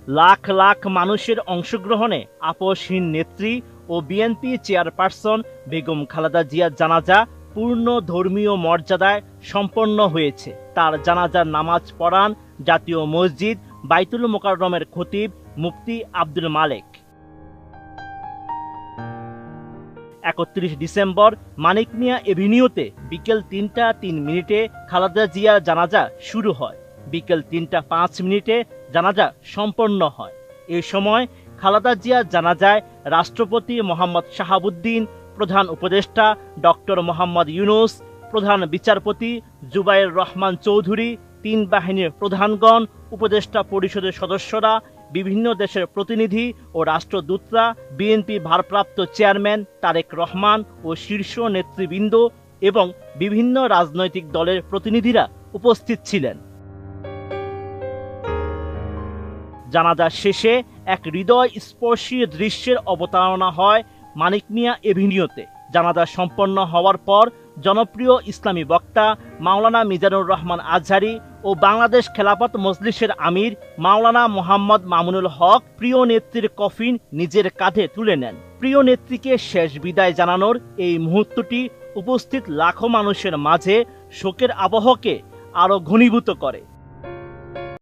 লাখ লাখ মানুষের অংশগ্রহণে আপসহীন নেত্রী ও বিএনপি চেয়ারপারসন বেগম খালেদা জিয়ার জানাজা পূর্ণ ধর্মীয় মর্যাদায় সম্পন্ন হয়েছে। তার জানাজার নামাজ পড়ান জাতীয় মসজিদ বাইতুল মোকাররমের খতিব মুফতি আব্দুল মালেক। ৩১ ডিসেম্বর মানিক মিয়া এভিনিউতে বিকেল ৩টা ৩ মিনিটে খালেদা জিয়ার জানাজা শুরু হয়। বিকেল ৩টা ৫ মিনিটে জানাজা সম্পন্ন হয়। এ সময় খালেদা জিয়ার জানাজায় রাষ্ট্রপতি মোহাম্মদ শাহাবুদ্দিন, প্রধান উপদেষ্টা ডক্টর মোহাম্মদ ইউনূস, প্রধান বিচারপতি জুবায়ের রহমান চৌধুরী, ৩ বাহিনীর প্রধানগণ, উপদেষ্টা পরিষদের সদস্যরা, বিভিন্ন দেশের প্রতিনিধি ও রাষ্ট্রদূতরা, বিএনপি ভারপ্রাপ্ত চেয়ারম্যান তারেক রহমান ও শীর্ষ নেতৃবৃন্দ এবং বিভিন্ন রাজনৈতিক দলের প্রতিনিধিরা উপস্থিত ছিলেন। জানাজা শেষে এক হৃদয়স্পর্শী দৃশ্যের অবতারণা হয় মানিক মিয়া এভিনিউতে। জানাজা সম্পন্ন হওয়ার পর জনপ্রিয় ইসলামী বক্তা মাওলানা মিজানুর রহমান আজহারী ও বাংলাদেশ খেলাফত মজলিসের আমির মাওলানা মোহাম্মদ মামুনুল হক প্রিয় নেত্রীর কফিন নিজের কাঁধে তুলে নেন। প্রিয় নেত্রীকে শেষ বিদায় জানানোর এই মুহূর্তটি উপস্থিত লাখো মানুষের মাঝে শোকের আবহকে আরো ঘনীভূত করে।